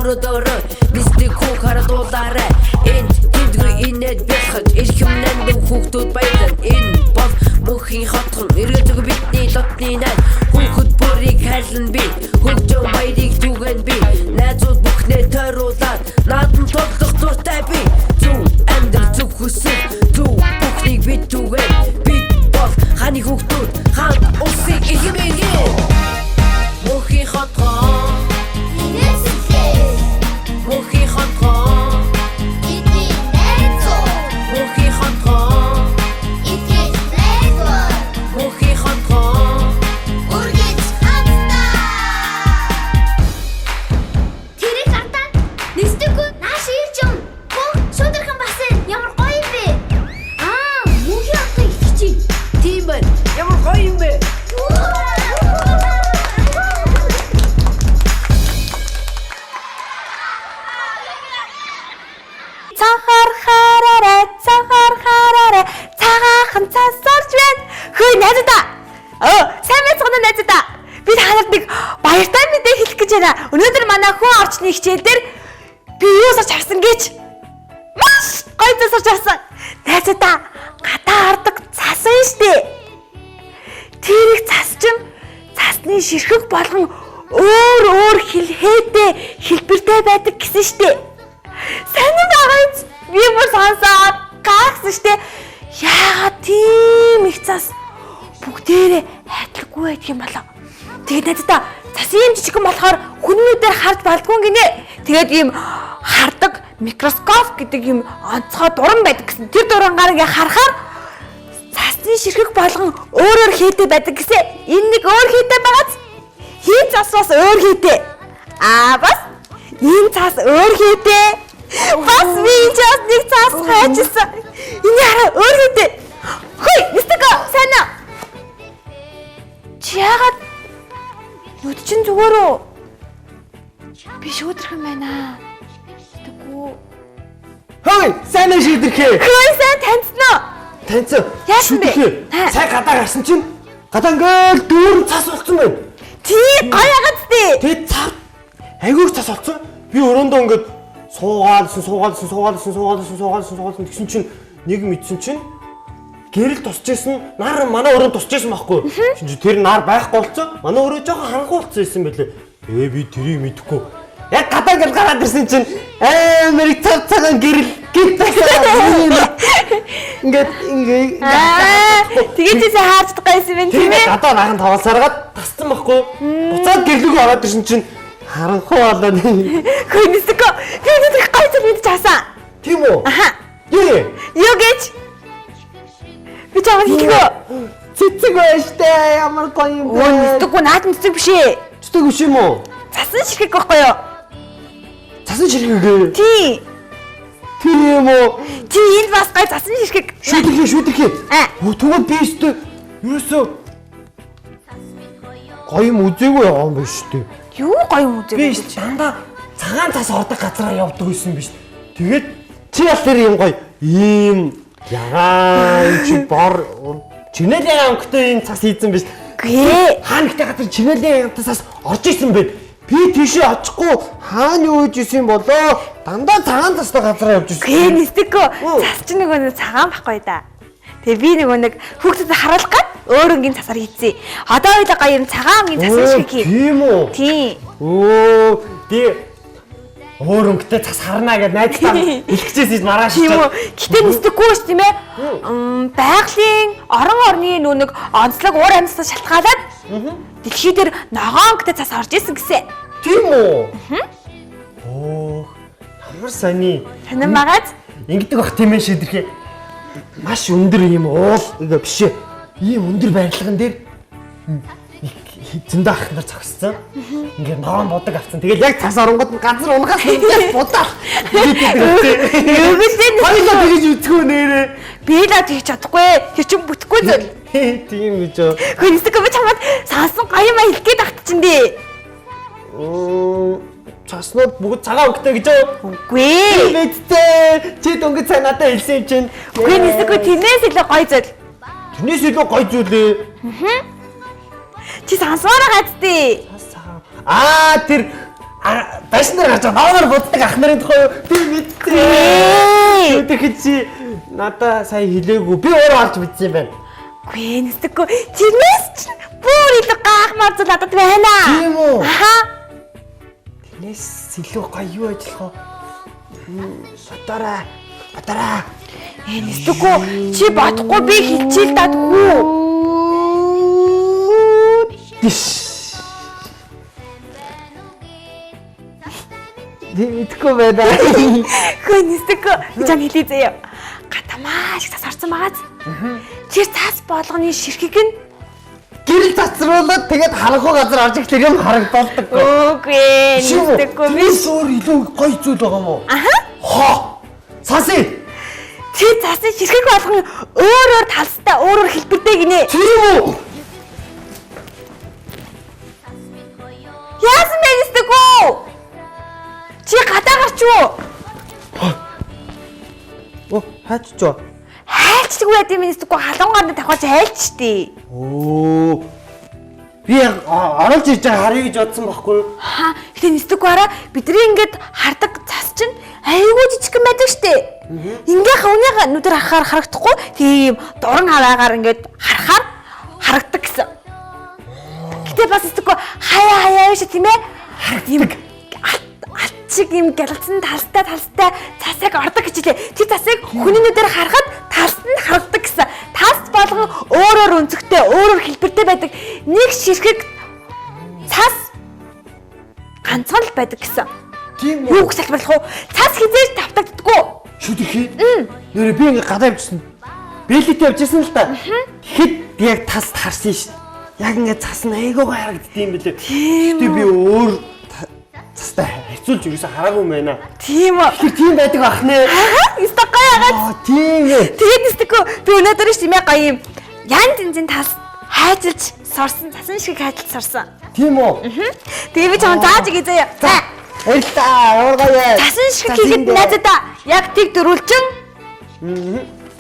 өрөөдөрөө мистик хүүг харадуулаарай энэ тэндгүй инээд бэлхэж эрхэмнэн хүүхдүүд баялан энэ бол мөнхийн хотхон эргэлдэг бидний дотны найз хүүхэд бүрийг хайлан би хөгжөө баярыг түгэн би найзууд бүхнээ тойруулаад наадан тоглох дуртай би зүг амьдрал зүг хүсэл зүг бүхнийг бид түгэн бид бол ханы хүүхдүүд хаан улсыг ихэмээгээ мөнхийн хотхон мөнхийн хотхон бидний найзууд мөнхийн хотхон итгэж найзууд мөнхийн хотхон үргэлж хамтдаа тэрэг хатаа нэстэггүй нааш ирж юм бүгд шудархан басан ямар гоё юм бэ мөнхийн хотыг итгэж тийм байна ямар гоё юм бэ Цахархаараа цагаахан цас орж байна. Хөөе найзуудаа. Сайн байцгаана найзуудаа. Би танарт нэг баяртай мэдээ хэлэх гэж байна. Өнөөдөр манай хүн орчны хичээл дээр би юу сарч авсан гэж маш гоё цас орж авсан. Найзуудаа гадаа ордог цас нь штэ. Тэрийг цас чинь цасны ширхэг болгон өөр хэлхээтэй хэлбэртэй байдаг гэсэн штэ. Санин байгаач би бүр сонсоод гайхсан штэ. Яагаад тийм их цас бүгдээрээ хайтлахгүй байдаг юм болоо. Тэгээд надад цасын юм жижигэн болохоор хүннүүдээр харж балдгүй гинэ. Тэгээд ийм хардаг микроскоп гэдэг юм онцгой дуран байдаг гэсэн. Тэр дурангаар ингээ харахаар цасны ширхэг болгон өөр хийтэй байдаг гэсэн. Энэ нэг өөр хийтэй байгааз хий цас бас өөр хийтэй. Бас энэ цас өөр хийтэй. Бас би just нэг цас хайчихсан. Энэ хараа өөр хийтэй. Хөөе, нэстэгөө сайн аа. Чи яагаад нүд чин зүгээр үү? Би шүүдрэх юм байна. Тэггүй. Хөөе, сайн уу шийдэрхээ. Хөөе, сайн таньцсан уу? Таньцсан. Яасан бэ? Сая гадаа гарсан чинь гадаа ингээл дүүрэн цас болцсон байна. Тий, гоё ягаад тий. Тэгээд цав айгуур цас болцсон. Би өрөөндөө ингээд суугаалсан гэсэн чинь нэг мэдсэн чинь гэрэл тусчихсан нар манай өрөөнд тусчихсан байхгүй. Тэр нар байхгүй болцсон. Манай өрөө жоохон хангу болцсон байсан байлээ. Тэгээ би тэрийг мэдэхгүй. Яг гадаа гэл гараад ирсэн чинь амар цагаан гэрэл ингээд тэгээд чи хаарч гайсан юм тийм ээ. Гадаа наран тавалсараад тасцсан байхгүй. Буцаад гэрлүүгөө ороод ирсэн чинь харанхуу болоод хөнөсгөө тэгээд гой зүйл мэдчих хасан. Тийм үү? Аха. Юу гэж? Би чамд хэлгөө. Цэцэг байна штэ ямар гоё юм бэ? Үгүй наадам цэцэг биш ээ. Цэцэг биш юм уу? Цасан ширхэг байхгүй юу? Цасан ширхэг. Тий. Тийм үү? Тий энэ бас гой цасан ширхэг. Шүдэрхээ. Тэгвэл би штэ юусоо гоё юм үзээгүй яваа юм биш штэ. Юу гоё юм үзээ. Би дандаа цагаан цас ордог газараа явдаг байсан биш. Тэгээд чи бас тэр юм гоё ийм ягаан чи бор чинэлийн өнгөтэй энэ цас хийсэн биш. Гээ. Хаана ихтэй газар чинэлийн цас орж исэн бэ? Би тийшээ очихгүй хаана юу хийж исэн болоо? Дандаа цагаан цастай газараа явж исэн. Гээ нэстэггүй. Цас чинь нөгөө цагаан байхгүй да. Тэгээ би нэг хүүхдэд харуулах гээд өөр өнгийн цасаар хийцээ. Одоо ойлоо гоё юм цагаан өнгийн цас шиг хий. Тийм үү? Тийм. Тий. Өөр өнгөтэй цас харна гэж найзтаа хэлчихсэн маргааш. Тийм үү. Гэтэ нэстэггүй ш тийм ээ. Байгалийн орон орны нүг онцлог уур амьсгал шалтгаалаад дэлхий дээр ногоон өнгөтэй цас орж исэн гэсэн. Тийм үү? Ямар сони. Танин багаз? Ингэдэг бах тийм ээ шийдэрхээ. Маш өндөр юм уул биш ээ. Ийм өндөр барилган дээр зөндөө ах нар зогссон. Ингээд ногоон бодог авсан. Тэгэл яг цас оронгод газар унгаас будаа. Юу гэж вэ? Хоёлоо тэгж үзгүй нэрээ. Би л тэгж чадахгүй. Тэр чинь бүтэхгүй зүйл. Тийм гэж юу. Хөөе би чамд сансан гоё юм хэлэх гээд багт чинь дээ. Цаснууд бүгд цагаан өнгөтэй гэж юу? Үгүй. Мэдтээ. Чи дөнгөж цай надад хэлсэн юм чинь. Үгүй нэсэхгүй тэрнээс илүү гоё зүйл. Тэрнээс илүү гоё зүйл ээ. Чи сансвараа гацдээ. Тэр Башнаар гарч наваар боддог ах нарын тухай би мэдтээ. Өдөр чи надаа сая хэлээгүй. Би өөрөө олж мэдсэн юм байна. Гүй нэстэггүй. Тэрнээс ч бүр идэх гахмаар зүйл надад байна. Тийм үү? Аха. Тэрнээс илүү гоё юу ажиллах вэ? Батараа. Нэстэггүй. Чи бодохгүй би хэлчихэл дадгүй. Мэдхгүй байна. Гүй нэстэггүй. Би чам хэлээ заяа. Гатамаа шиг цас орсон байгааз. Тэр цас болгоны ширхэг нь Гэрэл цацруулаад тэгээд харанхуй газар орж ирэхлээр юм харагддаг. үгүй нэстэггүй. Би өөр илүү гоё зүйл байгаа юм уу? аха. Хоо. Цаси. Тэр цасны ширхэг болгон өөрөөр талстай өөрөөр хэлбэртэй гинэ. Тийм үү? Яасан бэ нэстэггүй? Чи гадаагарч юу? Оо, хаачих. Хайлчдаг байд юм нэстэггүй халуунгаар давхаж хайлчдээ. Оо. Би оруулж ирж байгаа харъя гэж бодсон байхгүй юу? Ха, гэтээ нэстэггүй араа бидний ингээд хардаг цас чинь айгүй жижигхэн байдаг штэ. Ингээ хавныга нүдэр харахаар харагдахгүй тийм дуран хаваагаар ингээд харахаар харагдаг гэсэн. Гэтээ бас нэстэггүй хаяа биш тийм ээ? Харагддаг. Чиг юм гэлцэн талстай цасыг ордог гэж лээ. Тэр цасыг хүний нүдээр харахад талд нь харагддаг гэсэн. Талс болгон өөрөөр өнцгтэй, өөрөөр хэлбэртэй байдаг. Нэг ширхэг цас ганцхан л байдаг гэсэн. Тийм үү? Юу гэж тайлбарлах вэ? Цас хизээж давтагддаггүй. Шүдэрхий. Нэрээ би ингээ гадаа явчихсан. Бэлэтээ явчихсан л та. Тэгэхэд яг тас харсан шүү. Яг ингээ цас нь айгуугаа харагддсан юм билээ. Гэтэ би өөр цастай хэцүүлж юусэн хараагүй юм байна. Тийм үү? Тэр тийм байдаг ах нэ. Истагай ягаад? Тийм ээ. Тэгээд нэстэггүй би өнөөдөр ч тийм ээ гоё юм. Ян тэнцэн тас хайжилж сорсон, цасан шиг хайжилж сорсон. Тийм үү? Тэгээ би чам зааж игээ заяа. За. Баярлалаа. Ургая. Цасан шиг хийхэд найзадаа яг тийг дөрүүлчин.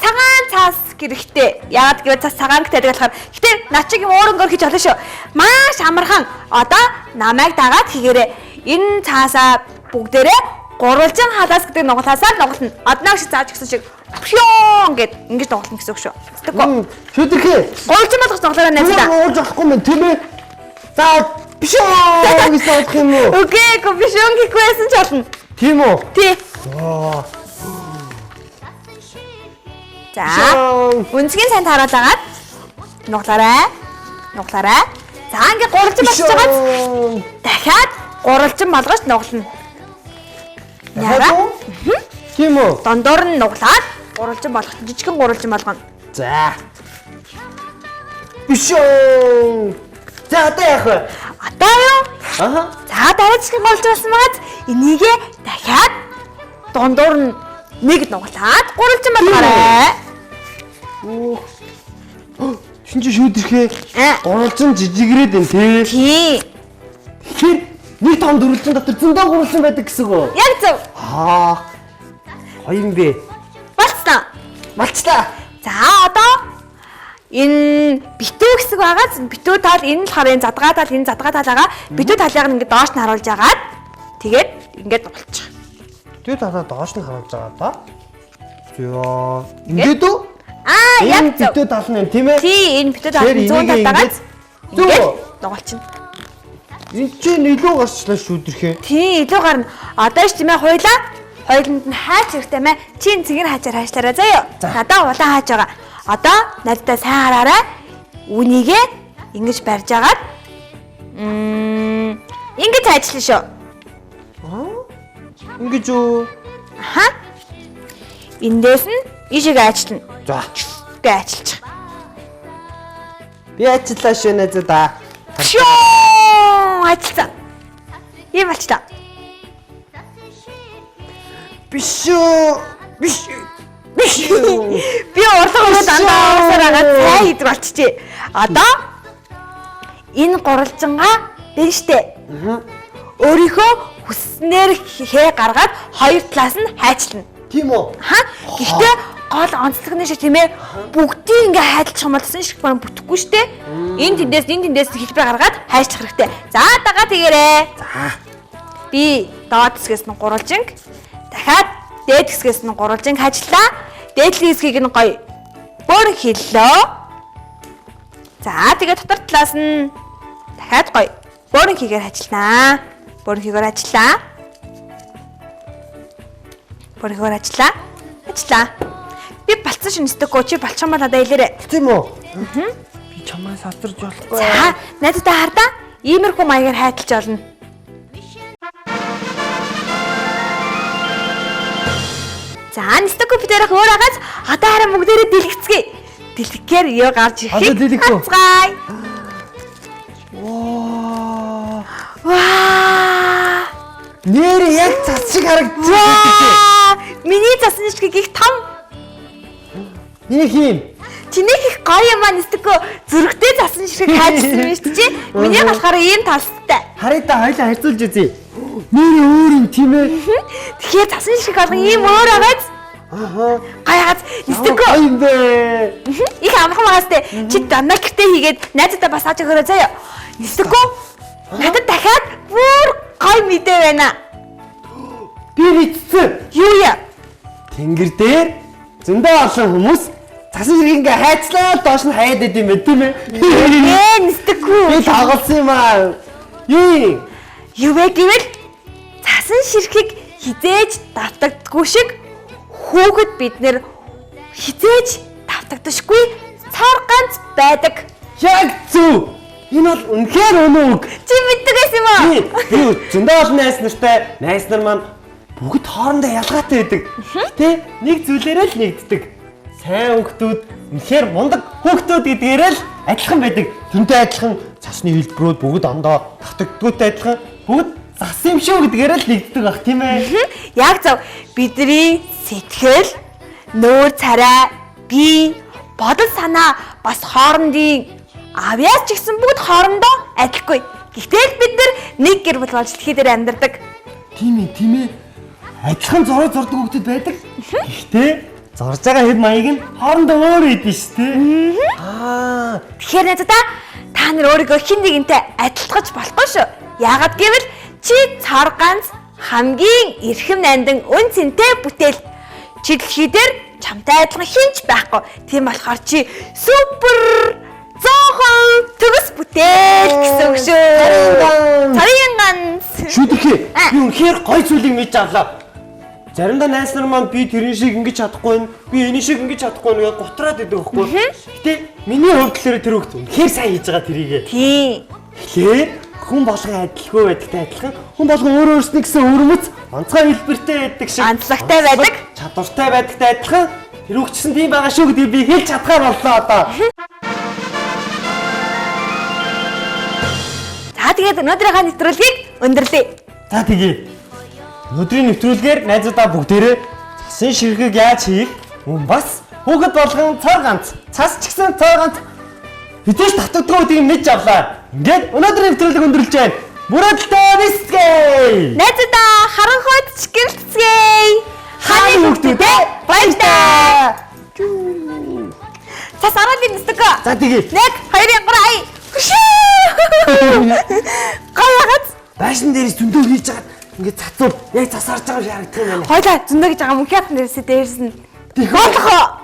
Цагаан цас гэрэхтэй. Яагаад гэвэл цас цагаан гэдэг болохоор. Гэтэ начиг юм өөрөнгөөр хийж олно шүү. Маш амархан. Одоо намайг дагаад хийгээрэй. Энэ цаасаа бүгдээрээ гурвалжин халаас гэдэг нугалаасаар нугална. Одноог шиг зааж гисэн шиг пён гэд ингэж нугална гэсэн үг шүү. Тэггүй. Шүдэрхий. Гурвалжин болгож нугалаараа найзлаа. Уулж авахгүй мэн тийм ээ. За пён гэж нугалах юм уу? Окей, пён гэхгүй байсан ч болно. Тийм үү? Тий. Аа. За. Үнцгийн сайн тааруулаад нугалаарай. За ингээ гурвалжин болчихж байгаа. Дахиад гурвалжин болгож нугална. Яра? Тийм үү? Дондор нь нуглаад гурвалжин болгох жижигхэн гурвалжин болгоно. За. Бишөө. За одоо яах вэ? Одоо юу? Аха. За дараа жижигхэн гурвалжин болсон байгааз энийгээ дахиад дондор нь нэг нуглаад гурвалжин болгоорой. Оо. Шинж шүдэрхээ. Гурвалжин жижигрээд байна тий. Тий. Тэгэхээр нэг том дөрвөлжин дотор зөндөө гурвалжин байдаг гэсэн үг үү? Яг зөв. Гоё юм бэ. Болцлоо. За одоо энэ битүү хэсэг байгааз битүү тал энэ болохоор энэ задгаа тал энэ задгаа тал байгаа. Битүү талыг ингээд доош нь харуулж агаад тэгээд ингээд нугалчих. Битүү талаа доош нь харуулж байгаа да. Зөө. Ингээд үү? Яг зөв. Битүү тал нь тийм ээ? Тий, энэ битүү тал нь 100 талаагаас ингээд нугалчихна. Энд чинь илүү гарчлаа шүдэрхээ. Тий, илүү гарна. Одоо ч тийм ээ хойлоо. Хойлонд нь хаач хэрэгтэй мэ? Чи цэгэр хаачаар хаачлаарай заяа. Надаа улаан хааж байгаа. Одоо надтай сайн хараарай. Үнийгээ ингэж барьж агаад ингэж хайчлаа шүү. Ингэж үү? Аха. Эндээс нь ишиг ажиллана. За. Гэ ажиллаж. Би ажиллаа шүү найзаа. Ажиллаа. Ийм болчлаа. Бишөө. Би урлагаараа дандаа уусаар агаад цай идэх болчихжээ. Одоо энэ гурвалжингаа дэн штэ. Өөрийнхөө хүснээр хээ гаргаад хоёр талаас нь хайчлана. Тийм үү? Гэхдээ гол онцлог нь шиг тийм ээ бүгдийг ингээ хайдлах юм болсон шиг баран бүтэхгүй штэ. Энэ тэндээс хэлбэр гаргаад хайчих хэрэгтэй. За дагаа тэгээрэй. За. би доод хэсгээс нь гурвалжинг, дахиад дээд хэсгээс нь гурвалжинг ажиллаа. Дээдлийн хэсгийг нь гоё бүр хэллөө. За тэгээд дотор талаас нь дахиад гоё бүр хийгээр ажилланаа. Бүр хийгээр ажиллаа. Бүр хийгээр ажиллаа. Ажиллаа. Би балцсан шинэстэйгөө чи балчхан ба надад хэлээрэй. Тийм үү? Би чамаас асарж болохгүй. За, найдаа хардаа. Иймэрхүү маягаар хайдалж олно. За, нэстэйгөө би дээрх өөр агаас одоо хараа бүгдээрээ дэлгэцгээе. Дэлгэхээр ёо гарч ирэхийг. Одоо дэлгэхгүй. Хацгаая. Ваа! Нэр яг цас шиг харагдчих. Миний цасны шиг их том. Миний хийм. Чиний их гоё юм аа нэстэггүй зүрхтэй цасны шиг хайжсан юм шүү дээ. Миний болохоор ийм талстай. Харъя та хоёлаа харьцуулж үзье. Нэр өөр юм тийм ээ. Тэгэхээр цасны шиг болгон ийм өөр агаад. Аха. Гаягаад нэстэггүй. Ой юм бэ. Их амархан байгаастай. Чи дандаа гэртээ хийгээд найзуудаа бас ааж өгөөрэй заяа. Нэстэггүй. Надад дахиад бүр гоё мэдээ байна. Би мэдсэн. Юу яа? Тэнгэр дээр зөндөө олон хүмүүс цасан шиг ингээ хайцлаа доош нь хаяад идэм байт тийм ээ. Нэстэггүй. Би тагалсан юм аа. Юу? Юу вэ гэвэл цасан ширхэг хизээж давтагддаггүй шиг хүүхэд бид нэр хизээж давтагдашгүй цар ганц байдаг. Яг зөв. Энэ бол үнэхээр өнөө үг. Чи мэддэг байсан юм уу? Би зөндөө олон найз нартай найз нар маань бүгд хоорондоо ялгаатай байдаг. Тэ нэг зүйлээрээ л нэгддэг. Сайн хүүхдүүд үнэхээр мундаг хүүхдүүд гэдгээрээ л адилхан байдаг. Тэнтэй адилхан цасны хэлбэрүүд бүгд ондоо давтагддаггүй адилхан бүгд зас юм шүү гэдгээрээ л нэгддэг бах тийм ээ. Яг зөв. Бидний сэтгэл, нүүр царай, бие, бодол санаа бас хоорондын авьяас ч гэсэн бүгд хоорондоо адилгүй. Гэтэл бид нар нэг гэр бүл болж дэлхий дээр амьдардаг. Тийм ээ. Адилхан зураг зурдаг хүүхдүүд байдаг. Гэхдээ зурж байгаа хэв маяг нь хоорондоо өөр идэв шүү дээ. Аа. Тэгэхээр найзаа та нар өөрийгөө хин нэгэнтэй адилтгаж болохгүй шүү. Яагаад гэвэл чи цар ганц хамгийн эрхэм найдан үн цэнтэй бүтээл. Чи дэлхий дээр чамтай адилхан хинч байхгүй. Тийм болохоор чи супер зоохон төгс бүтээл гэсэн үг шүү. Царийн ганц. Шүдэхээ. Би үнэхээр гоё зүйлийг мэдж авлаа. Заримдаа найз нар маань би тэрний шиг ингэж чадахгүй нь, би энэ шиг ингэж чадахгүй нь гэж готраад идэг байхгүй. Гэтэ миний хувьд тэр хөвгт үнэхээр сайн хийж байгаа тэрийг. Тийм. Тэгэхээр хүн болгон адилгүй байдагтай адилхан хүн болгон өөр өөрснөө гэсэн өрмөц онцгой хэлбэртэй байдаг шиг Онцлогтой байдаг. Чадвартай байдагтай адилхан тэр хөвгчсөн тийм байгаа шүү гэдгийг би хэлж чадгаар боллоо одоо. За тэгээд өнөөдрийнхээ нэвтрүүлгийг өндөрлөе. За тэгье. Өнөөдрийн нэвтрүүлгээр найзуудаа бүгдээрээ цасын ширхэг яаж хийх, мөн бас хүүхэд болгон цар ганц, цас ч гэсэн цар ганц хитэж татдаггүй гэдгийг мэдж авлаа. Ингээд өнөөдрийн нэвтрүүлэг өндөрлж байна. Бүрэлдэхүүн бисгэй. Найзуудаа харанхуйд ч гэрэлцгээе. Ханы хүүхдүүдээ баярлалаа. Цас араалын нэстэг. За тэгье. 1 2 3 Гаягаад Байшин дээрээс зөндөө хийж хагаад ингээд цацуул яг цасарж байгаа шиг харагдах юм байна. хойлоо зөндөө гэж байгаа мөнхий хатан дээрээс дээрсэн. Болох.